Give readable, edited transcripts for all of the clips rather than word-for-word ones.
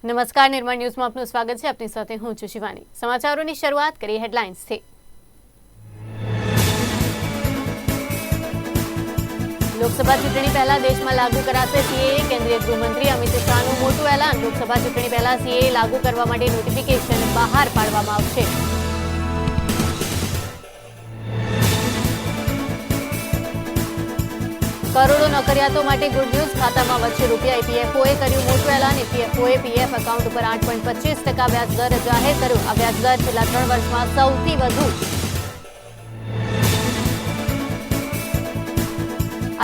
નમસ્કાર, નિર્માણ ન્યૂઝમાં આપનું સ્વાગત છે। આપની સાથે હું છું શિવાની। સમાચારોની શરૂઆત કરી હેડલાઇન્સથી। લોકસભા ચૂંટણી પહેલા દેશમાં લાગુ કરાશે સીએએ। કેન્દ્રીય ગૃહમંત્રી અમિત શાહનું મોટું એલાન। લોકસભા ચૂંટણી પહેલા સીએએ લાગુ કરવા માટે નોટિફિકેશન બહાર પાડવામાં આવશે। કરોડો નોકરિયાતો માટે ગુડ ન્યૂઝ। ખાતામાં વધશે રૂપિયા। ઈપીએફઓએ કર્યું મોટું એલાન। ઈપીએફઓએ પીએફ એકાઉન્ટ ઉપર 8.25% વ્યાજદર જાહેર કર્યો। આ વ્યાજદર છેલ્લા 3 વર્ષમાં સૌથી વધુ।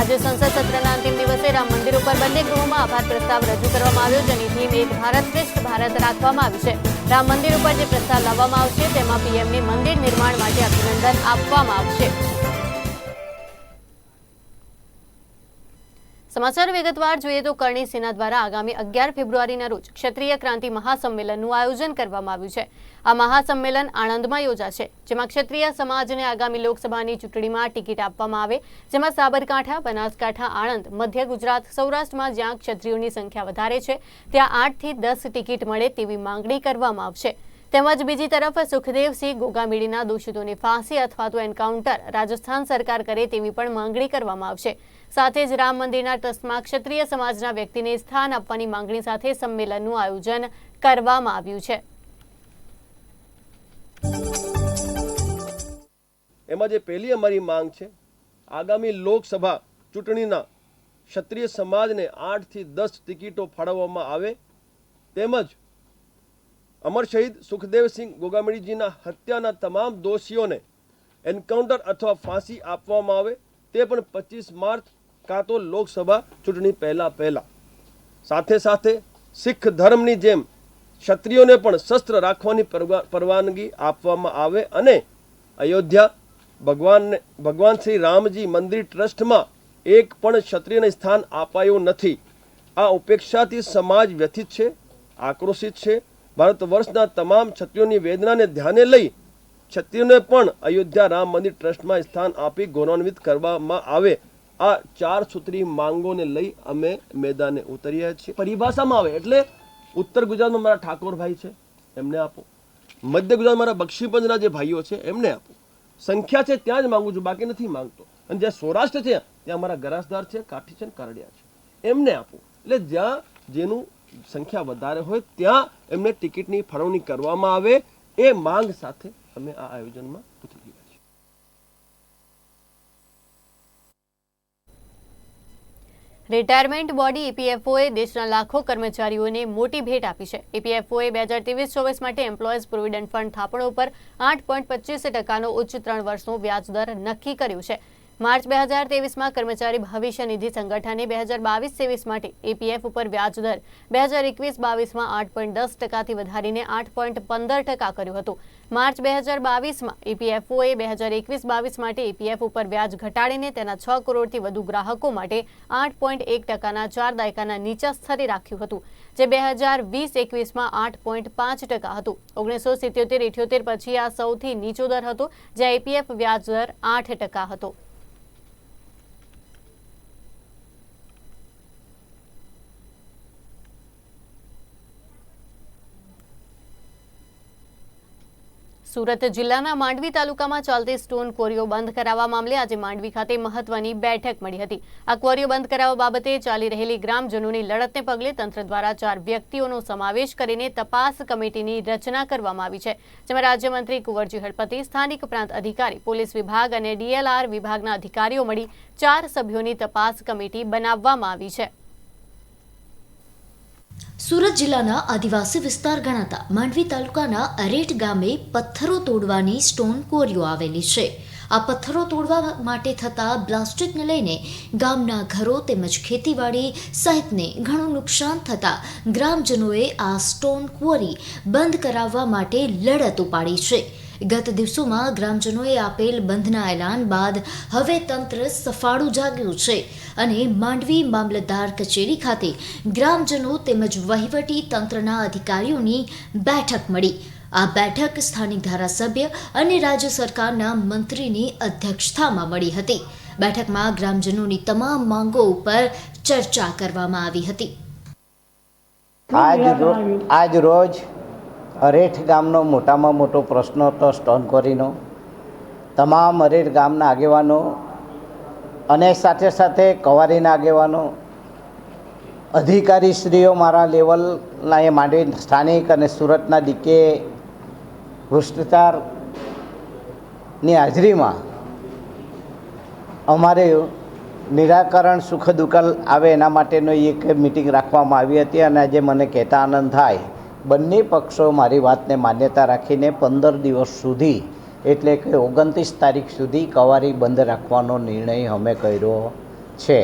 આજે સંસદ સત્રના અંતિમ દિવસે રામ મંદિર ઉપર બંને ગૃહોમાં આભાર પ્રસ્તાવ રજૂ કરવામાં આવ્યો, જેની થીમ એક ભારત શ્રેષ્ઠ ભારત રાખવામાં આવી છે। રામ મંદિર ઉપર જે પ્રસ્તાવ લાવવામાં આવશે તેમાં પીએમને મંદિર નિર્માણ માટે અભિનંદન આપવામાં આવશે। સમાચાર વિગતવાર જોઈએ તો કરણી સેના દ્વારા આગામી 11 ફેબ્રુઆરીના રોજ ક્ષત્રિય ક્રાંતિ મહાસંમેલનનું આયોજન કરવામાં આવ્યું છે। આ મહાસંમેલન આણંદમાં યોજાશે, જેમાં ક્ષત્રિય સમાજને આગામી લોકસભાની ચૂંટણીમાં ટિકિટ આપવામાં આવે, જેમાં સાબરકાંઠા, બનાસકાંઠા, આણંદ, મધ્ય ગુજરાત, સૌરાષ્ટ્રમાં જ્યાં ક્ષત્રિયોની સંખ્યા વધારે છે ત્યાં 8 થી 10 ટિકિટ મળે તેવી માંગણી કરવામાં આવશે। તેમજ બીજી તરફ સુખદેવસિંહ ગોગામીડીના દોષિતોને ફાંસી અથવા તો એન્કાઉન્ટર રાજસ્થાન સરકાર કરે તેવી પણ માંગણી કરવામાં આવશે। સાથે જ રામ મંદિરના ટ્રસ્ટમાં ક્ષત્રિય સમાજના વ્યક્તિને સ્થાન આપવાની માંગણી સાથે સંમેલનનું આયોજન કરવામાં આવ્યું છે। એમાં જે પહેલી અમારી માંગ છે, આગામી લોકસભા ચૂંટણીના ક્ષત્રિય સમાજને 8 થી 10 ટિકિટો ફાળવવામાં આવે, તેમજ અમર શહીદ સુખદેવસિંહ ગોગામીડીજીના હત્યાના તમામ દોષીઓને એન્કાઉન્ટર અથવા ફાંસી આપવામાં આવે, તે પણ 25 માર્ચ કાં તો લોકસભા ચૂંટણી પહેલા। સાથે સાથે શીખ ધર્મની જેમ ક્ષત્રિયોને પણ શસ્ત્ર રાખવાની પરવાનગી આપવામાં આવે અને અયોધ્યા ભગવાન શ્રી રામજી મંદિર ટ્રસ્ટમાં એક પણ ક્ષત્રિયને સ્થાન અપાયું નથી। આ ઉપેક્ષાથી સમાજ વ્યથિત છે, આક્રોશિત છે। ભારત વર્ષના તમામ ક્ષત્રિયોની વેદનાને ધ્યાને લઈ ક્ષત્રિયોને પણ અયોધ્યા રામ મંદિર ટ્રસ્ટમાં સ્થાન આપી ગૌરવાન્વિત કરવામાં આવે। આ 4 સૂત્રી માંગોને લઈ અમે મેદાને ઉતર્યા છીએ। પરિભાષામાં આવે એટલે ઉત્તર ગુજરાતમાં મારા ઠાકોરભાઈ છે એમને આપો, મધ્ય ગુજરાતમાં મારા બક્ષીપંજના જે ભાઈઓ છે એમને આપો। સંખ્યા છે ત્યાં જ માંગુ છું, બાકી નથી માંગતો। અને જ્યાં સૌરાષ્ટ્ર છે ત્યાં મારા ગરાસદાર છે, કાઠી છે, કારડિયા છે, એમને આપો। એટલે જ્યાં જેનું સંખ્યા વધારે હોય ત્યાં એમને ટિકિટની ફાળવણી કરવામાં આવે, એ માંગ સાથે અમે આ આયોજનમાં ઉતરી ગયા છીએ। રિટાયરમેન્ટ બોડી ઈપીએફઓએ દેશના લાખો કર્મચારીઓને મોટી ભેટ આપી છે। ઈપીએફઓએ 2023-24 માટે એમ્પ્લોઈઝ પ્રોવિડન્ટ ફંડ થાપણો પર 8.25% ઉચ્ચ 3 વર્ષનો વ્યાજદર નક્કી કર્યો છે। માર્ચ 2023માં કર્મચારી ભવિષ્ય નિધિ સંગઠને 2022-23 માટે ઈપીએફ ઉપર વ્યાજદર 2021-22માં 8.10%થી વધારીને 8.15% કર્યું હતું। માર્ચ 2022માં ઈપીએફઓએ 2021-22 માટે ઈપીએફ ઉપર વ્યાજ ઘટાડીને તેના 6 કરોડથી વધુ ગ્રાહકો માટે 8.1%ના 4 દાયકાના નીચા સ્તરે રાખ્યું હતું, જે 2020-21માં 8.5% હતું। 1977-78 પછી આ સૌથી નીચો દર હતો, જ્યાં ઈપીએફ વ્યાજદર 8% હતો। સુરત જિલ્લાના માંડવી તાલુકામાં ચાલતી સ્ટોન ક્વોરીઓ બંધ કરાવવા મામલે આજે માંડવી ખાતે મહત્વની બેઠક મળી હતી। આ ક્વોરીઓ બંધ કરાવવા બાબતે ચાલી રહેલી ગ્રામજનોની લડતને પગલે તંત્ર દ્વારા 4 વ્યક્તિઓનો સમાવેશ કરીને તપાસ કમિટીની રચના કરવામાં આવી છે, જેમાં રાજ્યમંત્રી કુંવરજી હળપતિ, સ્થાનિક પ્રાંત અધિકારી, પોલીસ વિભાગ અને ડીએલઆર વિભાગના અધિકારીઓ મળી 4 સભ્યોની તપાસ કમિટી બનાવવામાં આવી છે। સુરત જિલ્લાના આદિવાસી વિસ્તાર ગણાતા માંડવી તાલુકાના અરેઠ ગામે પથ્થરો તોડવાની સ્ટોન ક્વોરીઓ આવેલી છે। આ પથ્થરો તોડવા માટે થતા બ્લાસ્ટિકને લઈને ગામના ઘરો તેમજ ખેતીવાડી સહિતને ઘણું નુકસાન થતા ગ્રામજનોએ આ સ્ટોન ક્વોરી બંધ કરાવવા માટે લડત ઉપાડી છે। ગત દિવસોમાં ગ્રામજનોએ આપેલ બંધના એલાન બાદ હવે તંત્ર સફાળું જાગ્યું છે અને માંડવી મામલતદાર કચેરી ખાતે ગ્રામજનો તેમજ વહીવટી તંત્રના અધિકારીઓની બેઠક મળી। આ બેઠક સ્થાનિક ધારાસભ્ય અને રાજ્ય સરકારના મંત્રીની અધ્યક્ષતામાં મળી હતી। બેઠકમાં ગ્રામજનોની તમામ માંગો ઉપર ચર્ચા કરવામાં આવી હતી। આજ રોજ અરેઠ ગામનો મોટામાં મોટો પ્રશ્ન હતો સ્ટોન ક્વોરીનો. તમામ અરેઠ ગામના આગેવાનો અને સાથે સાથે કવારીના આગેવાનો, અધિકારીશ્રીઓ મારા લેવલના એ માંડી સ્થાનિક અને સુરતના ડીકે ભ્રષ્ટાચારની હાજરીમાં અમારે નિરાકરણ સુખદ ઉકેલ આવે એના માટેનો એક મિટિંગ રાખવામાં આવી હતી. અને આજે મને કહેતા આનંદ થાય, બંને પક્ષો મારી વાતને માન્યતા રાખીને 15 દિવસ સુધી એટલે કે 29 તારીખ સુધી કવારી બંધ રાખવાનો નિર્ણય અમે કર્યો છે.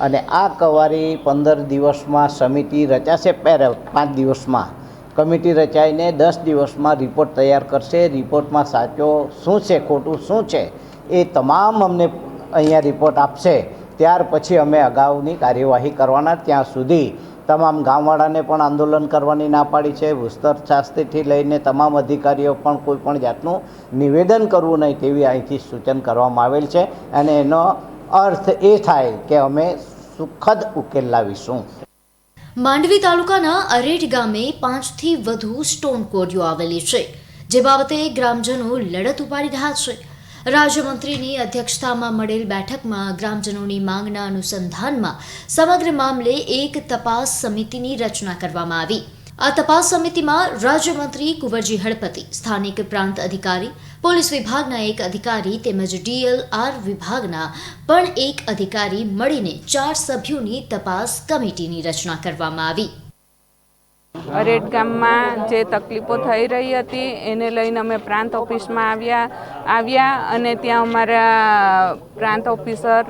અને આ કવારી 15 દિવસમાં સમિતિ રચાશે. 5 દિવસમાં કમિટી રચાઈને 10 દિવસમાં રિપોર્ટ તૈયાર કરશે. રિપોર્ટમાં સાચો શું છે, ખોટું શું છે એ તમામ અમને અહીંયા રિપોર્ટ આપશે. ત્યાર પછી અમે અગાઉની કાર્યવાહી કરવાના. ત્યાં સુધી તમામ ગામવાળાને પણ આંદોલન કરવાની ના પાડી છે. ભૂસ્તર શાસ્ત્રીથી લઈને તમામ અધિકારીઓ પણ કોઈ પણ જાતનું નિવેદન કરવું નહીં તેવી અહીંથી સૂચન કરવામાં આવેલ છે. અને એનો અર્થ એ થાય કે અમે સુખદ ઉકેલ લાવીશું. માંડવી તાલુકાના અરેઠ ગામે 5થી વધુ સ્ટોન ક્વોરીઓ આવેલી છે, જે બાબતે ગ્રામજનો લડત ઉપાડી રહ્યા છે. રાજ્યમંત્રીની અધ્યક્ષતામાં મળેલ બેઠકમાં ગ્રામજનોની માંગના અનુસંધાનમાં સમગ્ર મામલે એક તપાસ સમિતિની રચના કરવામાં આવી. આ તપાસ સમિતિમાં રાજ્યમંત્રી કુંવરજી હળપતિ, સ્થાનિક પ્રાંત અધિકારી, પોલીસ વિભાગના એક અધિકારી તેમજ DLR વિભાગના પણ એક અધિકારી મળીને 4 સભ્યોની તપાસ કમિટીની રચના કરવામાં આવી. અરેઠ ગામમાં જે તકલીફો થઈ રહી હતી એને લઈને અમે પ્રાંત ઓફિસમાં આવ્યા અને ત્યાં અમારા પ્રાંત ઓફિસર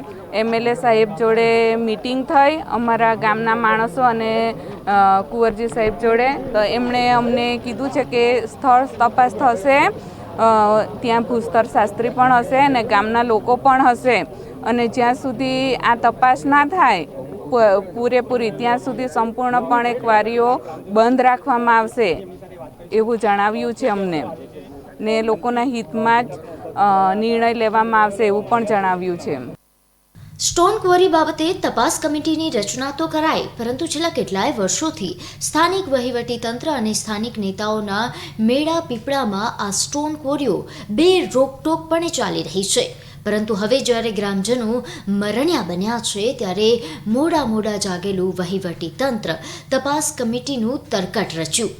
MLA સાહેબ જોડે મિટિંગ થઈ, અમારા ગામના માણસો અને કુંવરજી સાહેબ જોડે. તો એમણે અમને કીધું છે કે સ્થળ તપાસ થશે, ત્યાં ભૂસ્તર શાસ્ત્રી પણ હશે અને ગામના લોકો પણ હશે, અને જ્યાં સુધી આ તપાસ ના થાય પૂરેપૂરી ત્યાં સુધી સંપૂર્ણપણે ક્વારીઓ બંધ રાખવામાં આવશે એવું જણાવ્યું છે અમને, ને લોકોના હિતમાં જ નિર્ણય લેવામાં આવશે એવું પણ જણાવ્યું છે. સ્ટોન ક્વોરી બાબતે તપાસ કમિટીની રચના તો કરાઈ, પરંતુ છેલ્લા કેટલાય વર્ષોથી સ્થાનિક વહીવટીતંત્ર અને સ્થાનિક નેતાઓના મેળા પીપળામાં આ સ્ટોન ક્વોરીઓ બે રોકટોકપણે ચાલી રહી છે. પરંતુ હવે જ્યારે ગ્રામજનો મરણ્યા બન્યા છે ત્યારે મોડા જાગેલું વહીવટીતંત્ર તપાસ કમિટીનું તરકટ રચ્યું.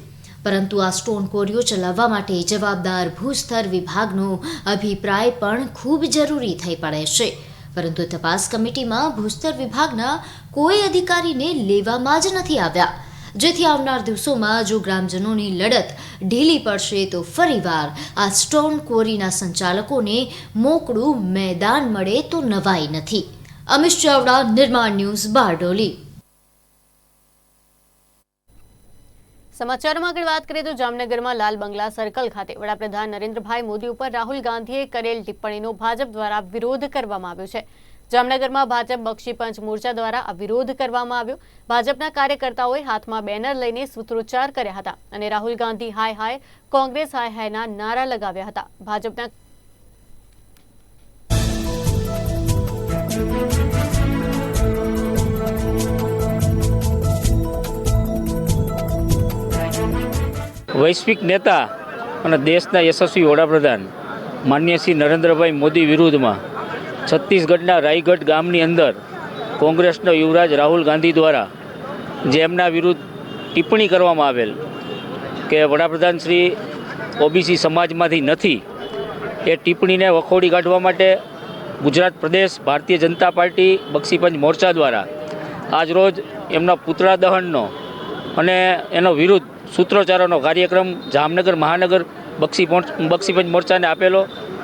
પરંતુ આ સ્ટોન ક્વોરીઓ ચલાવવા માટે જવાબદાર ભૂસ્તર વિભાગનો અભિપ્રાય પણ ખૂબ જરૂરી થઈ પડે છે. પરંતુ તપાસ કમિટીમાં ભૂસ્તર વિભાગના કોઈ અધિકારીને લેવામાં જ નથી આવ્યા, જેથી આવનાર દિવસોમાં જો ગ્રામજનોની લડત ઢીલી પડશે તો ફરીવાર આ સ્ટોન ક્વોરીના સંચાલકોને મોકળું મેદાન મળે તો નવાઈ નથી. અમિશ ચાવડા, નિર્માણ ન્યૂઝ, બારડોલી. સમાચારમાં આગળ વાત કરીએ તો જામનગરમાં લાલ બંગલા સર્કલ ખાતે વડાપ્રધાન નરેન્દ્રભાઈ મોદી ઉપર રાહુલ ગાંધીએ કરેલ ટિપ્પણીનો ભાજપ દ્વારા વિરોધ કરવામાં આવ્યો છે. જામનગરમાં ભાજપ બક્ષી પંચ મોરચા દ્વારા આ વિરોધ કરવામાં આવ્યો. ભાજપના કાર્યકર્તાઓએ હાથમાં બેનર લઈને સૂત્રોચ્ચાર કર્યા હતા અને રાહુલ ગાંધી હાય હાય, કોંગ્રેસ હાય હાયના નારા લગાવ્યા હતા. ભાજપના વૈશ્વિક નેતા અને દેશના યશસ્વી વડાપ્રધાન માનનીય શ્રી નરેન્દ્રભાઈ મોદી વિરુદ્ધમાં છત્તીસગઢના રાયગઢ ગામની અંદર કોંગ્રેસનો યુવરાજ રાહુલ ગાંધી દ્વારા જે એમના વિરુદ્ધ ટિપ્પણી કરવામાં આવેલ કે વડાપ્રધાન શ્રી OBC સમાજમાંથી નથી, એ ટિપ્પણીને વખોડી કાઢવા માટે ગુજરાત પ્રદેશ ભારતીય જનતા પાર્ટી બક્ષીપંચ મોરચા દ્વારા આજરોજ એમના પુતળા દહનનો અને એનો વિરુદ્ધ સૂત્રોચ્ચારોનો કાર્યક્રમ જામનગર મહાનગર બક્ષીપંચ મોરચાને આપેલો.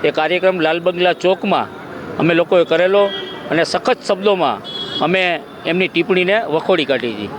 એ કાર્યક્રમ લાલ બંગલા ચોકમાં અમે લોકોએ કરેલો અને સખત શબ્દોમાં અમે એમની ટિપ્પણીને વખોડી કાઢી હતી.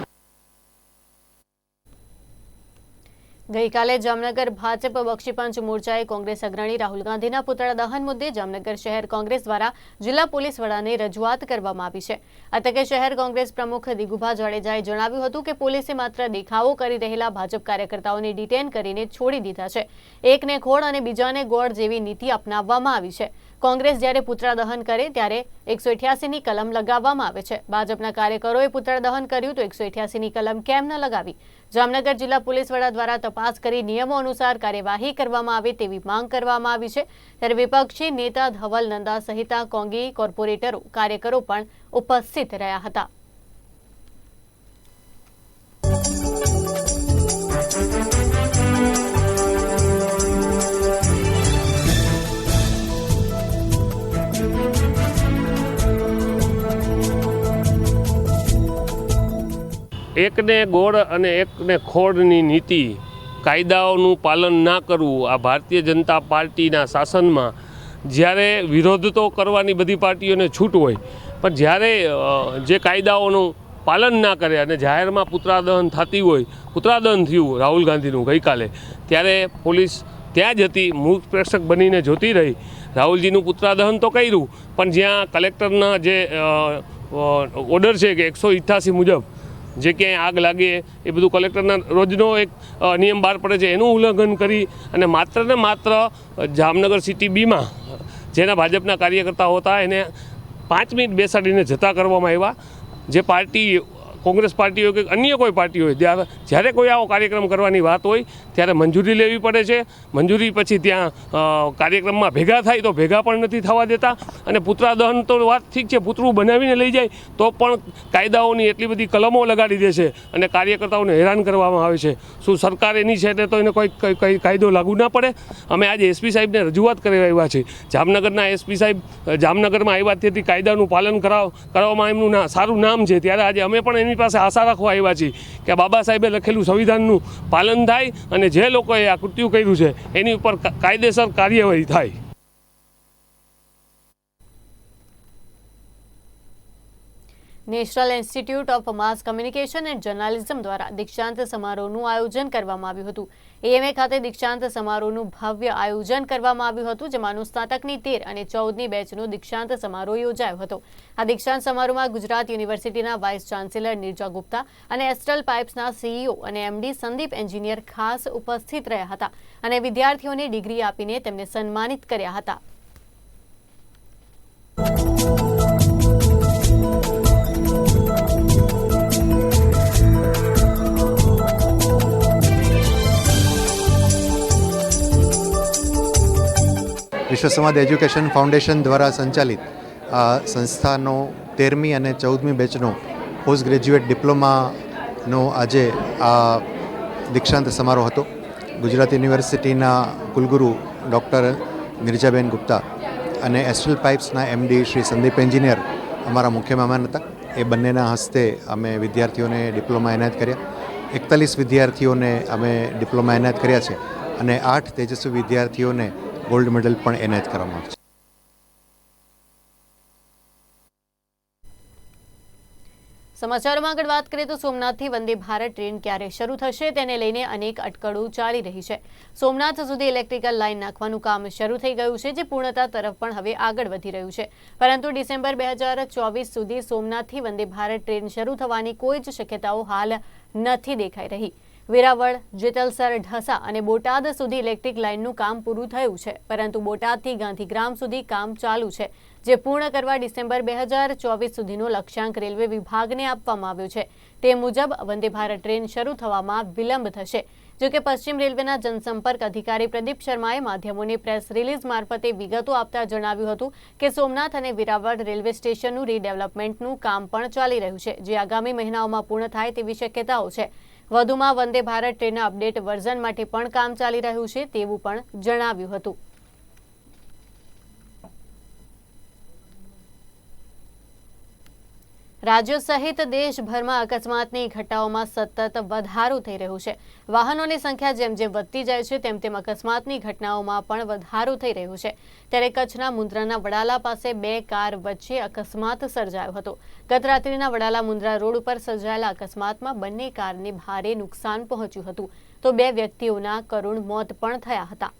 ગઈકાલે જામનગર ભાજપ બક્ષીપંચ મોરચાએ કોંગ્રેસ અગ્રણી રાહુલ ગાંધીના પુતળા દહન મુદ્દે જામનગર શહેર કોંગ્રેસ દ્વારા જિલ્લા પોલીસ વડાને રજૂઆત કરવામાં આવી છે. આ તકે શહેર કોંગ્રેસ પ્રમુખ દિગુભા જાડેજાએ જણાવ્યું હતું કે પોલીસે માત્ર દેખાવો કરી રહેલા ભાજપ કાર્યકર્તાઓને ડિટેન કરીને છોડી દીધા છે. એકને ખોડ અને બીજાને ગોળ જેવી નીતિ અપનાવવામાં આવી છે. કોંગ્રેસ જ્યારે પુતળા દહન કરે ત્યારે 188ની કલમ લગાવવામાં આવે છે. ભાજપના કાર્યકરોએ પુતળા દહન કર્યું તો 188ની કલમ કેમ ન લગાવી? જામનગર જિલ્લા પોલીસ વડા દ્વારા તપાસ કરી નિયમો અનુસાર કાર્યવાહી કરવામાં આવે તેવી માંગ કરવામાં આવી છે. ત્યારે વિપક્ષી નેતા ધવલ નંદા સહિત કોંગી કોર્પોરેટરો કાર્યકરો પણ ઉપસ્થિત રહ્યા હતા. એકને ગોળ અને એકને ખોળની નીતિ, કાયદાઓનું પાલન ના કરવું, આ ભારતીય જનતા પાર્ટીના શાસનમાં જ્યારે વિરોધ તો કરવાની બધી પાર્ટીઓને છૂટ હોય, પણ જ્યારે જે કાયદાઓનું પાલન ના કરે અને જાહેરમાં પુતળાદહન થતી હોય, પુતળાદહન થયું રાહુલ ગાંધીનું ગઈકાલે, ત્યારે પોલીસ ત્યાં જ હતી, મૂક પ્રેક્ષક બનીને જોતી રહી. રાહુલજીનું પુતળાદહન તો કર્યું, પણ જ્યાં કલેક્ટરના જે ઓર્ડર છે કે 188 મુજબ જે ક્યાંય આગ લાગે એ બધું કલેક્ટરના રોજનો એક નિયમ બહાર પડે છે, એનું ઉલ્લંઘન કરી અને માત્ર ને માત્ર જામનગર સિટી બીમાં જેના ભાજપના કાર્યકર્તાઓ હતા એને 5 મિનિટ બેસાડીને જતા કરવામાં આવ્યા. જે પાર્ટી કોંગ્રેસ પાર્ટી હોય કે અન્ય કોઈ પાર્ટી હોય, જ્યારે કોઈ આવો કાર્યક્રમ કરવાની વાત હોય ત્યારે મંજૂરી લેવી પડે છે. મંજૂરી પછી ત્યાં કાર્યક્રમમાં ભેગા થાય તો ભેગા પણ નથી થવા દેતા. અને પુતળા દહન તો વાત ઠીક છે, પુતળું બનાવીને લઈ જાય તો પણ કાયદાઓની એટલી બધી કલમો લગાડી દે છે અને કાર્યકર્તાઓને હેરાન કરવામાં આવે છે. શું સરકાર એની છે તો એને કોઈ કાયદો લાગુ ના પડે? અમે આજે એસપી સાહેબને રજૂઆત કરી આવ્યા છીએ. જામનગરના એસપી સાહેબ જામનગરમાં આવ્યા તેથી કાયદાનું પાલન કરવામાં એમનું સારું નામ છે. ત્યારે આજે અમે પણ એની પાસે આશા રાખવા આવ્યા છીએ કે બાબા સાહેબે લખેલું સંવિધાનનું પાલન થાય અને જે લોકોએ આ કૃત્યુ કર્યું છે એની ઉપર કાયદેસર કાર્યવાહી થાય. National institute of mass communication and journalism દ્વારા દીક્ષાંત સમારોહનું આયોજન કરવામાં આવ્યું હતું. એએમએ ખાતે દીક્ષાંત સમારોહનું ભવ્ય આયોજન કરવામાં આવ્યું હતું, જેમાં સ્નાતકની 13 અને 14ની બેચનો દીક્ષાંત સમારોહ યોજાયો હતો. આ દીક્ષાંત સમારોહમાં ગુજરાત યુનિવર્સિટીના વાઇસ ચાન્સેલર નિર્જા ગુપ્તા અને એસ્ટ્રલ પાઇપ્સના સીઈઓ અને એમડી સંદીપ એન્જિનિયર ખાસ ઉપસ્થિત રહ્યા હતા અને વિદ્યાર્થીઓને ડિગ્રી આપીને તેમને સન્માનિત કર્યા હતા. વિશ્વ સંવાદ એજ્યુકેશન ફાઉન્ડેશન દ્વારા સંચાલિત આ સંસ્થાનો 13મી અને 14મી બેચનો પોસ્ટ ગ્રેજ્યુએટ ડિપ્લોમાનો આજે આ દીક્ષાંત સમારોહ હતો. ગુજરાત યુનિવર્સિટીના કુલગુરુ ડૉક્ટર નિર્જાબેન ગુપ્તા અને એસ્ટ્રલ પાઇપ્સના એમડી શ્રી સંદીપ એન્જિનિયર અમારા મુખ્ય મહેમાન હતા. એ બંનેના હસ્તે અમે વિદ્યાર્થીઓને ડિપ્લોમા એનાયત કર્યા. 41 વિદ્યાર્થીઓને અમે ડિપ્લોમા એનાયત કર્યા છે અને 8 તેજસ્વી વિદ્યાર્થીઓને ગોલ્ડ મેડલ પણ એનાયત કરવામાં આવે છે. સમાચારોમાં આગળ વાત કરીએ તો સોમનાથથી વંદે ભારત ટ્રેન ક્યારે શરૂ થશે તેને લઈને અનેક અટકળો ચાલી રહી છે. સોમનાથ સુધી ઇલેક્ટ્રિકલ લાઇન નાખવાનું કામ શરૂ થઈ ગયું છે, જે પૂર્ણતા તરફ પણ હવે આગળ વધી રહ્યું છે. પરંતુ ડિસેમ્બર 2024 સુધી સોમનાથથી વંદે ભારત ટ્રેન શરૂ થવાની કોઈ જ શક્યતાઓ હાલ નથી દેખાઈ રહી. વેરાવળ, જેતલસર, ઢસા અને બોટાદ સુધી ઇલેક્ટ્રિક લાઇનનું કામ પૂરું થયું છે, પરંતુ બોટાદથી ગાંધીગ્રામ સુધી કામ ચાલુ છે, જે પૂર્ણ કરવા ડિસેમ્બર 2024 સુધીનો લક્ષ્યાંક રેલવે વિભાગને આપવામાં આવ્યો છે. તે મુજબ વંદે ભારત ટ્રેન શરૂ થવામાં વિલંબ થશે. જોકે પશ્ચિમ રેલવેના જનસંપર્ક અધિકારી પ્રદીપ શર્માએ માધ્યમોને પ્રેસ રિલીઝ મારફતે વિગતો આપતા જણાવ્યું હતું કે સોમનાથ અને વેરાવળ રેલવે સ્ટેશનનું રીડેવલપમેન્ટનું કામ પણ ચાલી રહ્યું છે, જે આગામી મહિનાઓમાં પૂર્ણ થાય તેવી શક્યતાઓ છે. વધુમાં વંદે ભારત ટ્રેનના અપડેટ વર્ઝન માટે પણ કામ ચાલી રહ્યું છે તેવું પણ જણાવ્યું હતું. રાજ્યો સહિત દેશભરમાં અકસ્માતની ઘટનાઓમાં સતત વધારો થઈ રહ્યો છે. વાહનોની સંખ્યા જેમ જેમ વધતી જાય છે તેમ તેમ અકસ્માતની ઘટનાઓમાં પણ વધારો થઈ રહ્યો છે. ત્યારે કચ્છના મુન્દ્રાના વડાલા પાસે 2 કાર વચ્ચે અકસ્માત સર્જાયો હતો. ગત રાત્રિના વડાલા મુન્દ્રા રોડ ઉપર સર્જાયેલા અકસ્માતમાં બંને કારને ભારે નુકસાન પહોંચ્યું હતું, તો 2 વ્યક્તિઓના કરુણ મોત પણ થયા હતા.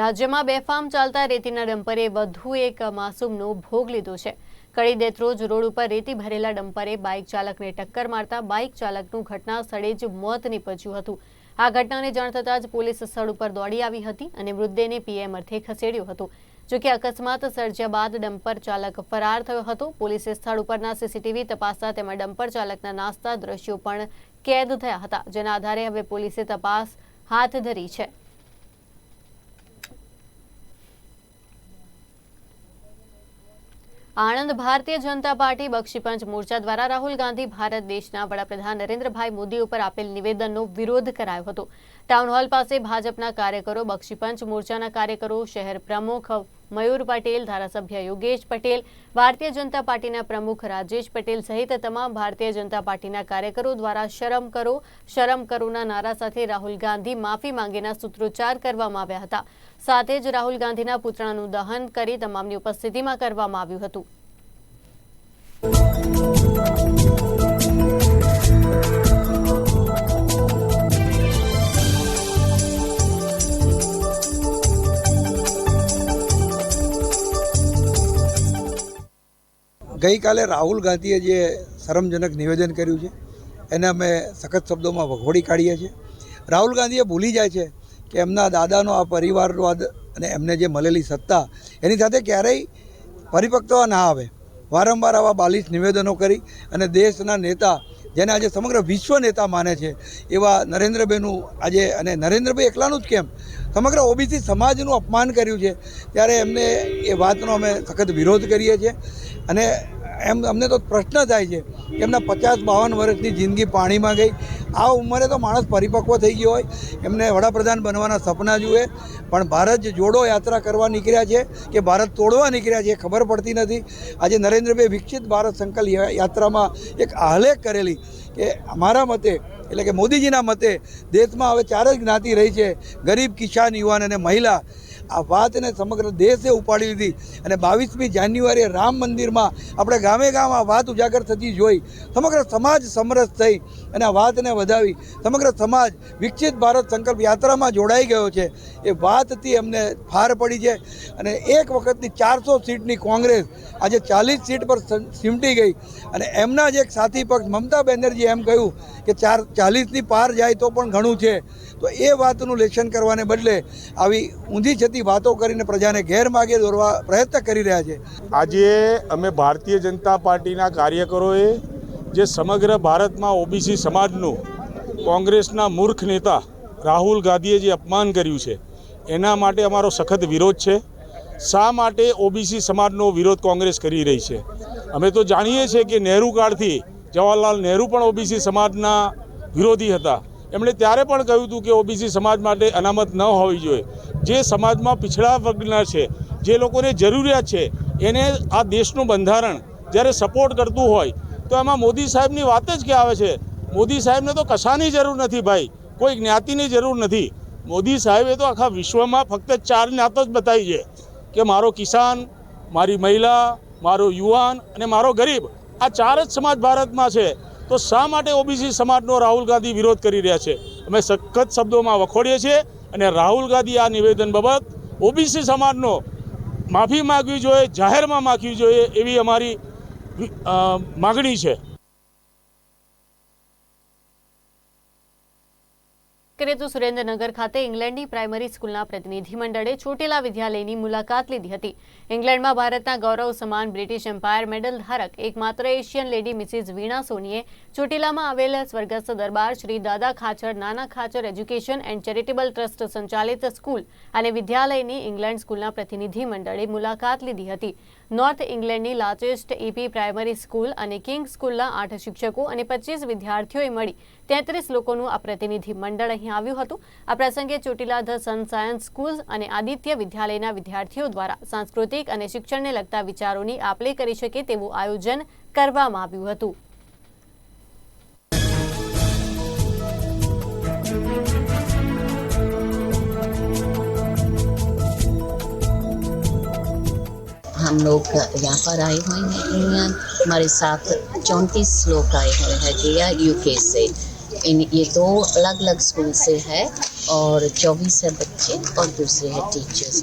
રાજ્યમાં બેફામ ચાલતા રેતીના ડમ્પરે વધુ એક માસૂમનો ભોગ લીધો છે. કડી દેત્રોજ રોડ ઉપર રેતી ભરેલા ડમ્પરે બાઇક ચાલકને ટક્કર મારતા બાઇક ચાલકનું ઘટના સ્થળે જ મોત નીપજ્યું હતું. આ ઘટનાને જાણ થતાં જ પોલીસ સ્થળ ઉપર દોડી આવી હતી અને મૃતદેહને પીએમ અર્થે ખસેડ્યો હતો. જોકે અકસ્માત સર્જ્યા બાદ ડમ્પર ચાલક ફરાર થયો હતો. પોલીસે સ્થળ ઉપરના સીસીટીવી તપાસતા તેમાં ડમ્પર ચાલકના નાસ્તા દ્રશ્યો પણ કેદ થયા હતા, જેના આધારે હવે પોલીસે તપાસ હાથ ધરી છે. આણંદ ભારતીય જનતા પાર્ટી બક્ષીપંચ મોરચા દ્વારા રાહુલ ગાંધી ભારત દેશના વડાપ્રધાન નરેન્દ્રભાઈ મોદી ઉપર આપેલ નિવેદનનો વિરોધ કરાયો હતો. ટાઉન હોલ પાસે ભાજપના કાર્યકરો, બક્ષીપંચ મોરચાના કાર્યકરો, શહેર પ્રમુખ મયુર પટેલ, ધારાસભ્ય યોગેશ પટેલ, ભારતીય જનતા પાર્ટીના પ્રમુખ રાજેશ પટેલ સહિત તમામ ભારતીય જનતા પાર્ટીના કાર્યકરો દ્વારા શરમ કરોના નારા સાથે રાહુલ ગાંધી માફી માંગેના સૂત્રોચ્ચાર કરવામાં આવ્યા હતા. સાથે જ રાહુલ ગાંધીના પુતળાનું દહન કરી તમામની ઉપસ્થિતિમાં કરવામાં આવ્યું હતું. ગઈકાલે રાહુલ ગાંધીએ જે શરમજનક નિવેદન કર્યું છે એને અમે સખત શબ્દોમાં વખોડી કાઢીએ છીએ. રાહુલ ગાંધીએ ભૂલી જાય છે કે એમના દાદાનો આ પરિવારવાદ અને એમને જે મળેલી સત્તા એની સાથે ક્યારેય પરિપક્વતા ના આવે. વારંવાર આવા બાલિશ નિવેદનો કરી અને દેશના નેતા, જેને આજે સમગ્ર વિશ્વ નેતા માને છે એવા નરેન્દ્રભાઈનું આજે, અને નરેન્દ્રભાઈ એકલાનું જ કેમ, સમગ્ર ઓબીસી સમાજનું અપમાન કર્યું છે, ત્યારે એમને એ વાતનો અમે સખત વિરોધ કરીએ છીએ. અને અમને તો પ્રશ્ન થાય છે કે એમના 50-52 વર્ષની જિંદગી પાણીમાં ગઈ. આ ઉંમરે તો માણસ પરિપક્વ થઈ ગયો હોય, એમને વડાપ્રધાન બનવાના સપના જુએ, પણ ભારત જોડો યાત્રા કરવા નીકળ્યા છે કે ભારત તોડવા નીકળ્યા છે ખબર પડતી નથી. આજે નરેન્દ્રભાઈ વિકસિત ભારત સંકલ્પ યાત્રામાં એક આલેખ કરેલી કે અમારા મતે, એટલે કે મોદીજીના મતે દેશમાં હવે 4 જ જ્ઞાતિ રહી છે: ગરીબ, કિસાન, યુવાન અને મહિલા. આ વાતને સમગ્ર દેશે ઉપાડી લીધી અને 22મી જાન્યુઆરીએ રામ મંદિરમાં આપણે ગામે ગામ આ વાત ઉજાગર થતી જોઈ સમગ્ર સમાજ સમરસ થઈ અને આ વાતને વધાવી સમગ્ર સમાજ વિકસિત ભારત સંકલ્પ યાત્રામાં જોડાઈ ગયો છે. એ વાતથી અમને ફાર પડી છે અને એક વખતની 400 સીટની કોંગ્રેસ આજે 40 સીટ પર સિમટી ગઈ. અને એમના જ એક સાથી પક્ષ મમતા બેનર્જી એમ કહ્યું કે 40ની પાર જાય તો પણ ઘણું છે. તો એ વાતનું લેશન કરવાને બદલે આવી ઊંધી છતી વાતો કરીને પ્રજાને ગેરમાર્ગે દોરવા પ્રયત્ન કરી રહ્યા છે. આજે અમે ભારતીય જનતા પાર્ટીના કાર્યકરોએ જે સમગ્ર ભારતમાં ઓબીસી સમાજનું કોંગ્રેસના મૂર્ખ નેતા રાહુલ ગાંધીએ જે અપમાન કર્યું છે એના માટે અમારો સખત વિરોધ છે. શા માટે ઓબીસી સમાજનો વિરોધ કોંગ્રેસ કરી રહી છે? અમે તો જાણીએ છીએ કે નહેરુ કાળથી જવાહરલાલ નહેરુ પણ ઓબીસી સમાજના વિરોધી હતા. એમણે ત્યારે પણ કહ્યું હતું કે ઓબીસી સમાજ માટે અનામત ન હોવી જોઈએ. જે સમાજમાં पिछड़ा વર્ગના છે, જે લોકોને જરૂરિયાત છે, એને આ દેશનું બંધારણ જ્યારે સપોર્ટ કરતું હોય તો એમાં મોદી સાહેબની વાત જ ક્યાં આવે છે? મોદી સાહેબને તો કશાની જરૂર નથી ભાઈ, કોઈ જ્ઞાતિની જરૂર નથી. મોદી સાહેબે તો આખા વિશ્વમાં ફક્ત 4 જ્ઞાતો જ બતાવી છે કે મારો કિસાન, મારી મહિલા, મારો યુવાન અને મારો ગરીબ. આ 4 જ સમાજ ભારતમાં છે. તો શા માટે ઓબીસી સમાજનો રાહુલ ગાંધી વિરોધ કરી રહ્યા છે? અમે સખત શબ્દોમાં વખોડીએ છીએ અને રાહુલ ગાંધી આ નિવેદન બાબત ઓબીસી સમાજનો માફી માગવી જોઈએ, જાહેરમાં માગવી જોઈએ એવી અમારી માગણી છે. કરીએ તો સુરેન્દ્રનગર ખાતે ઇંગ્લેન્ડની પ્રાઇમરી સ્કૂલના પ્રતિનિધિ મંડળે ચોટીલા વિદ્યાલયની મુલાકાત લીધી હતી. ઇંગ્લેન્ડમાં ભારતના ગૌરવ સમાન બ્રિટિશ એમ્પાયર મેડલ ધારક એકમાત્ર એશિયન લેડી મિસિસ વીણા સોનીએ ચોટીલામાં આવેલ સ્વર્ગસ્થ દરબાર Shri Dada Khachar Nana Khachar education and charitable trust સંચાલિત સ્કૂલ અને વિદ્યાલયની ઇંગ્લેન્ડ સ્કૂલના પ્રતિનિધિ મંડળે મુલાકાત લીધી હતી. નોર્થ ઇંગ્લેન્ડની લાર્જેસ્ટ એપી પ્રાઇમરી સ્કૂલ અને કિંગ સ્કૂલના 8 શિક્ષકો અને 25 વિદ્યાર્થીઓએ મળી 33 લોકોનું આ પ્રતિનિધિ મંડળ અહીં આવ્યું હતું. આ પ્રસંગે Chotila the sun science school અને આદિત્ય વિદ્યાલયના વિદ્યાર્થીઓ દ્વારા સાંસ્કૃતિક અને શિક્ષણને લગતા વિચારોની આપ-લે કરી શકે તેવું આયોજન કરવામાં આવ્યું હતું. हम लोग यहाँ पर आए हुए हैं. हमारे साथ 34 लोग आए हुए हैं जिया यूके से. ये 2 अलग अलग स्कूल से है और 24 है बच्चे और दूसरे हैं टीचर्स।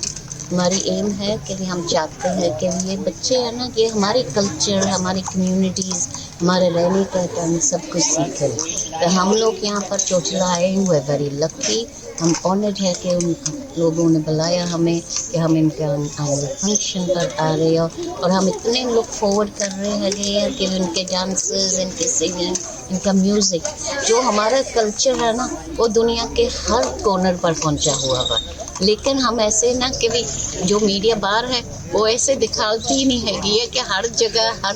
हमारी एम है कि हम चाहते हैं कि ये बच्चे हैं ना, ये हमारे कल्चर, हमारी कम्युनिटीज़, हमारे रहने का ढंग सब कुछ सीखें। तो हम लोग यहाँ पर चोचला आए हुए वेरी लकी, हम ऑनर्ड है कि उन लोगों ने बुलाया हमें कि हम इनका फंक्शन पर आ रहे हो, और हम इतने लुक फॉरवर्ड कर रहे हैं कि इनके डांसेस, इनके सिंगिंग, इनका म्यूज़िक, जो हमारा कल्चर है ना वो दुनिया के हर कॉर्नर पर पहुंचा हुआ है। लेकिन हम ऐसे ना कि भी जो मीडिया बाहर है वो ऐसे दिखाती ही नहीं है ये कि हर जगह, हर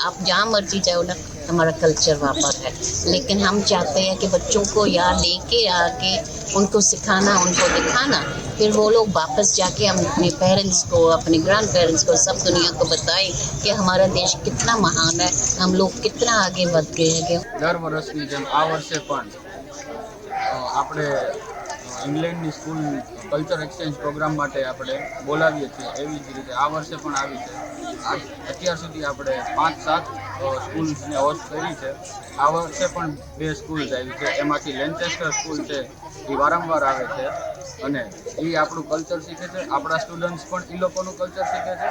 आप जहाँ मर्जी जाओ ना हमारा कल्चर वहाँ पर है। लेकिन हम चाहते हैं कि बच्चों को यहाँ लेके आके उनको सिखाना, उनको दिखाना, फिर वो लोग वापस जाके हम अपने पेरेंट्स को, अपने ग्रैंड पेरेंट्स को, सब दुनिया को बताएं कि हमारा देश कितना महान है, हम लोग कितना आगे बढ़ गए हैं। દર વર્ષની જેમ આ વર્ષે પણ આપણે ઇંગ્લેન્ડની સ્કૂલ કલ્ચર એક્સચેન્જ પ્રોગ્રામ માટે આપણે બોલાવીએ છીએ, એવી જ રીતે આ વર્ષે પણ આવી છે। અત્યાર સુધી આપણે 5-7 સ્કૂલ્સને હોસ્ટ કરી છે। આ વર્ષે પણ 2 સ્કૂલ્સ આવી છે, એમાંથી લેન્ચેસ્ટર સ્કૂલ છે એ વારંવાર આવે છે અને એ આપણું કલ્ચર શીખે છે। આપણા સ્ટુડન્ટ્સ પણ એ લોકોનું કલ્ચર શીખે છે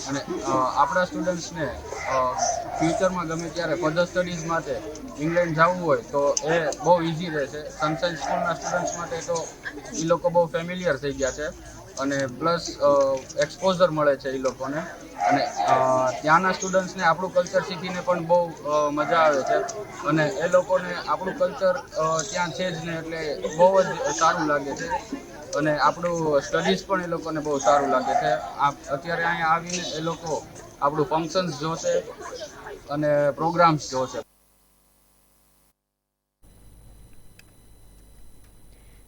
અને આપણા સ્ટુડન્ટ્સને ફ્યુચરમાં ગમે ત્યારે ફર્ધર સ્ટડીઝ માટે ઇંગ્લેન્ડ જવું હોય તો એ બહુ ઇઝી રહેશે। સનશાઇન સ્કૂલના સ્ટુડન્ટ્સ માટે તો એ લોકો બહુ ફેમિલિયર થઈ ગયા છે અને પ્લસ એક્સપોઝર મળે છે એ લોકોને, અને ત્યાંના સ્ટુડન્ટ્સને આપણું કલ્ચર શીખીને પણ બહુ મજા આવે છે અને એ લોકોને આપણું કલ્ચર ત્યાં છે જ ને, એટલે બહુ જ સારું લાગે છે અને આપણું સ્ટડીઝ પણ એ લોકોને બહુ સારું લાગે છે। અત્યારે અહીંયા આવીને એ લોકો આપણું ફંક્શન્સ જોશે અને પ્રોગ્રામ્સ જોશે।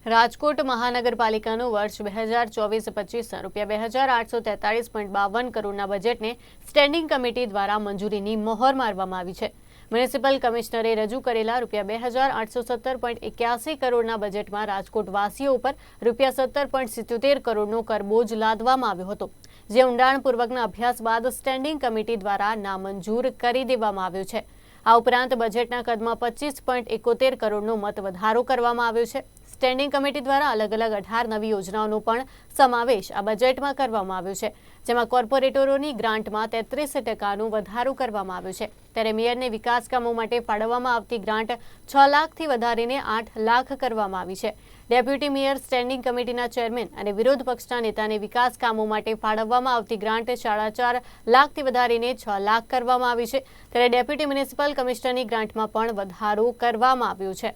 રાજકોટ મહાનગરપાલિકાનું વર્ષ 2024-25 રૂપિયા 2,843.52 કરોડના બજેટને સ્ટેન્ડિંગ કમિટી દ્વારા મંજૂરીની મહોર મારવામાં આવી છે। મ્યુનિસિપલ કમિશનરે રજૂ કરેલા રૂપિયા 2,817.81 કરોડના બજેટમાં રાજકોટવાસીઓ ઉપર રૂપિયા 17.77 કરોડનો કરબોજ લાદવામાં આવ્યો હતો, જે ઊંડાણપૂર્વકના અભ્યાસ બાદ સ્ટેન્ડિંગ કમિટી દ્વારા નામંજૂર કરી દેવામાં આવ્યો છે। આ ઉપરાંત બજેટના કદમાં 25.71 કરોડનો મત વધારો કરવામાં આવ્યો છે। સ્ટેન્ડિંગ કમિટી દ્વારા અલગ અલગ 18 નવી યોજનાઓનો પણ સમાવેશ આ બજેટમાં કરવામાં આવ્યો છે, જેમાં કોર્પોરેટરોની ગ્રાન્ટમાં 33% વધારો કરવામાં આવ્યો છે। ત્યારે મેયરને વિકાસ કામો માટે ફાળવવામાં આવતી ગ્રાન્ટ 6 લાખથી વધારીને 8 લાખ કરવામાં આવી છે। ડેપ્યુટી મેયર, સ્ટેન્ડિંગ કમિટીના ચેરમેન અને વિરોધ પક્ષના નેતાને વિકાસ કામો માટે ફાળવવામાં આવતી ગ્રાન્ટ 4.5 લાખથી વધારીને 6 લાખ કરવામાં આવી છે। ત્યારે ડેપ્યુટી મ્યુનિસિપલ કમિશનરની ગ્રાન્ટમાં પણ વધારો કરવામાં આવ્યો છે।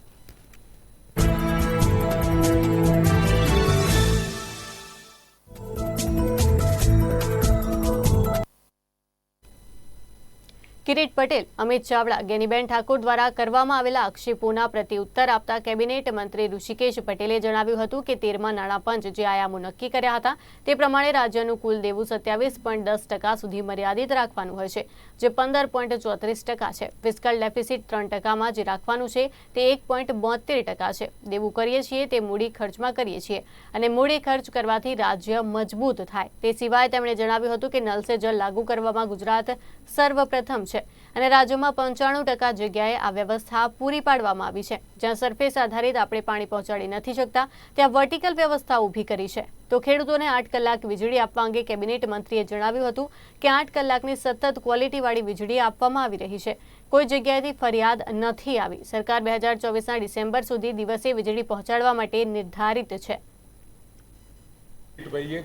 કિરીટ પટેલ, અમિત ચાવડા, ગેનીબેન ઠાકોર દ્વારા કરવામાં આવેલા આક્ષેપોના પ્રત્યુત્તર આપતા કેબિનેટ મંત્રી ઋષિકેશ પટેલે જણાવ્યું હતું કે 13મા નાણાં પંચ જે આયામો નક્કી કર્યા હતા તે પ્રમાણે રાજ્યનું કુલ દેવું 27.10% સુધી મર્યાદિત રાખવાનું હોય છે, જે 15.34% છે। ફિસ્કલ ડેફિસિટ 3%માં જે રાખવાનું છે તે 1.72% છે। દેવું કરીએ છીએ તે મૂડી ખર્ચમાં કરીએ છીએ અને મૂડી ખર્ચ કરવાથી રાજ્ય મજબૂત થાય। તે સિવાય તેમણે જણાવ્યું હતું કે નલ સે જલ લાગુ કરવામાં ગુજરાત સર્વપ્રથમ છે અને રાજ્યમાં 95% જગ્યાએ આ વ્યવસ્થા પૂરી પાડવામાં આવી છે। જ્યાં સરફેસ આધારિત આપણે પાણી પહોંચાડી નથી શકતા ત્યાં વર્ટિકલ વ્યવસ્થા ઊભી કરી છે। તો ખેડૂતોને 8 કલાક વીજળી આપવા અંગે કેબિનેટ મંત્રીએ જણાવ્યું હતું કે 8 કલાકની સતત ક્વોલિટીવાળી વીજળી આપવામાં આવી રહી છે। કોઈ જગ્યાએથી ફરિયાદ નથી આવી। સરકાર 2024ના ડિસેમ્બર સુધી દિવસે વીજળી પહોંચાડવા માટે નિર્ધારિત છે।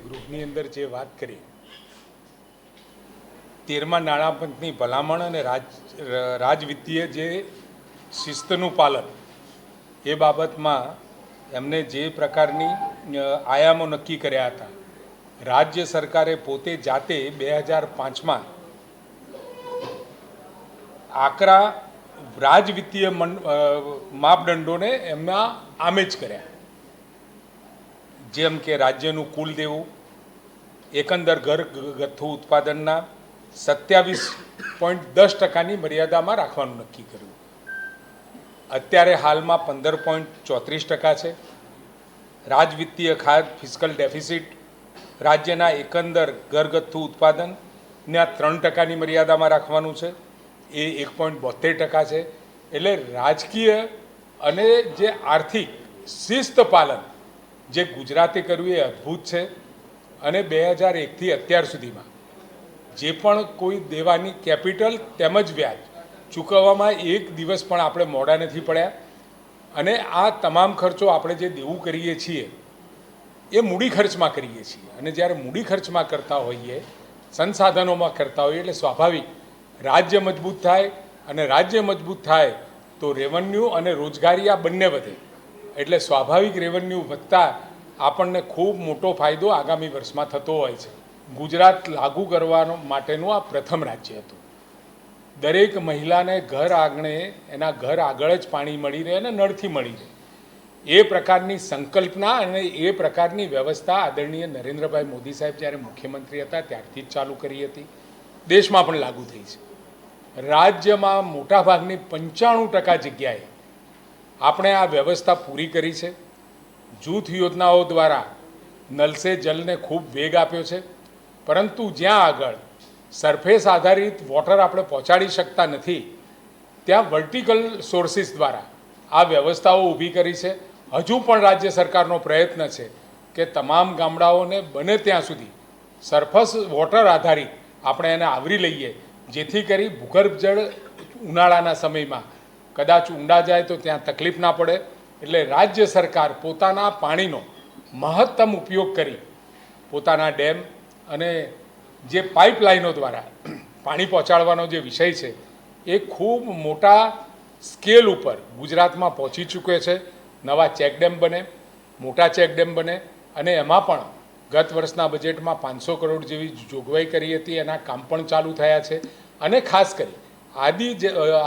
ગ્રુપની અંદર જે વાત કરી 13મા નાણાં પંચની ભલામણ અને રાજવિત્તીય જે શિસ્તનું પાલન એ બાબતમાં એમને જે પ્રકારની આયામો નક્કી કર્યા હતા, રાજ્ય સરકારે પોતે જાતે 2005માં આકરા રાજવિત્તીય માપદંડોને એમના આમેજ કર્યા, જેમ કે રાજ્યનું કુલ દેવું, એકંદર ઘરગથ્થુ ઉત્પાદનના 27.10%ની મર્યાદામાં રાખવાનું નક્કી કર્યું। અત્યારે હાલમાં 15.34% છે। રાજવિત્તીય ખાત ફિસ્કલ ડેફિસિટ રાજ્યના એકંદર ઘરગથ્થુ ઉત્પાદનના 3%ની મર્યાદામાં રાખવાનું છે, એ 1.72% છે। એટલે રાજકીય અને જે આર્થિક શિસ્ત પાલન જે ગુજરાતે કર્યું એ અદ્ભુત છે. અને 2001થી અત્યાર સુધીમાં જે પણ કોઈ દેવાની કેપિટલ તેમજ વ્યાજ ચૂકવવામાં એક દિવસ પણ આપણે મોડા નથી પડ્યા. અને આ તમામ ખર્ચો આપણે જે દેવું કરીએ છીએ એ મૂડી ખર્ચમાં કરીએ છીએ. અને જ્યારે મૂડી ખર્ચમાં કરતા હોઈએ, સંસાધનોમાં કરતા હોઈએ, એટલે સ્વાભાવિક રાજ્ય મજબૂત થાય. અને રાજ્ય મજબૂત થાય તો રેવન્યુ અને રોજગારી આ બંને વધે. એટલે સ્વાભાવિક રેવન્યુ વધતા આપણને ખૂબ મોટો ફાયદો આગામી વર્ષમાં થતો હોય છે. ગુજરાત લાગુ કરવાનો માટેનું આ પ્રથમ રાજ્ય હતું. દરેક મહિલાને ઘર આંગણે એના ઘર આગળ જ પાણી મળી રહે અને નળથી મળી રહે એ પ્રકારની સંકલ્પના અને એ પ્રકારની વ્યવસ્થા આદરણીય નરેન્દ્રભાઈ મોદી સાહેબ જ્યારે મુખ્યમંત્રી હતા ત્યારથી જ ચાલુ કરી હતી. દેશમાં પણ લાગુ થઈ છે. રાજ્યમાં મોટાભાગની 95% જગ્યાએ આપણે આ વ્યવસ્થા પૂરી કરી છે. જૂથ યોજનાઓ દ્વારા નલ સે જલને ખૂબ વેગ આપ્યો છે. પરંતુ જ્યાં આગળ સરફેસ આધારિત વોટર આપણે પહોંચાડી શકતા નથી ત્યાં વર્ટિકલ સોર્સિસ દ્વારા આ વ્યવસ્થાઓ ઊભી કરી છે. હજુ પણ રાજ્ય સરકારનો પ્રયત્ન છે કે તમામ ગામડાઓને બને ત્યાં સુધી સરફેસ વોટર આધારિત આપણે એને આવરી લઈએ, જેથી કરી ભૂગર્ભ જળ ઉનાળાના સમયમાં કદાચ ઊંડા જાય તો ત્યાં તકલીફ ના પડે. એટલે રાજ્ય સરકાર પોતાના પાણીનો મહત્તમ ઉપયોગ કરી પોતાના ડેમ અને જે પાઇપલાઇનો દ્વારા પાણી પહોંચાડવાનો જે વિષય છે એ ખૂબ મોટા સ્કેલ ઉપર ગુજરાતમાં પહોંચી ચૂક્યો છે. નવા ચેકડેમ બને, મોટા ચેકડેમ બને અને એમાં પણ ગત વર્ષના બજેટમાં 500 કરોડ જેવી જોગવાઈ કરી હતી. એના કામ પણ ચાલુ થયા છે. અને ખાસ કરી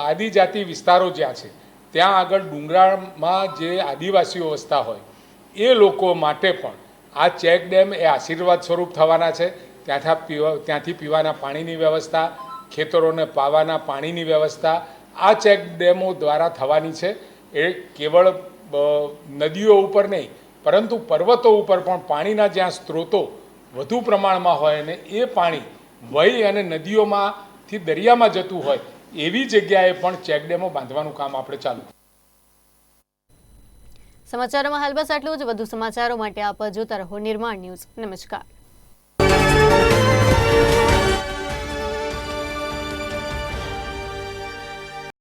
આદિજાતિ વિસ્તારો જ્યાં છે ત્યાં આગળ ડુંગરાળમાં જે આદિવાસીઓ વસતા હોય એ લોકો માટે પણ આ ચેકડેમ એ આશીર્વાદ સ્વરૂપ થવાના છે. ત્યાંથી પીવાના પાણીની વ્યવસ્થા, ખેતરોને પાવાના પાણીની વ્યવસ્થા આ ચેકડેમો દ્વારા થવાની છે. એ કેવળ નદીઓ ઉપર નહીં પરંતુ પર્વતો ઉપર પણ પાણીના જ્યાં સ્ત્રોતો વધુ પ્રમાણમાં હોય અને એ પાણી વહી અને નદીઓમાંથી દરિયામાં જતું હોય એવી જગ્યાએ પણ ચેકડેમો બાંધવાનું કામ આપણે ચાલુ. સમાચારોમાં હાલ બસ આટલું જ. વધુ સમાચારો માટે આપ જોતા રહો નિર્માણ ન્યૂઝ. નમસ્કાર.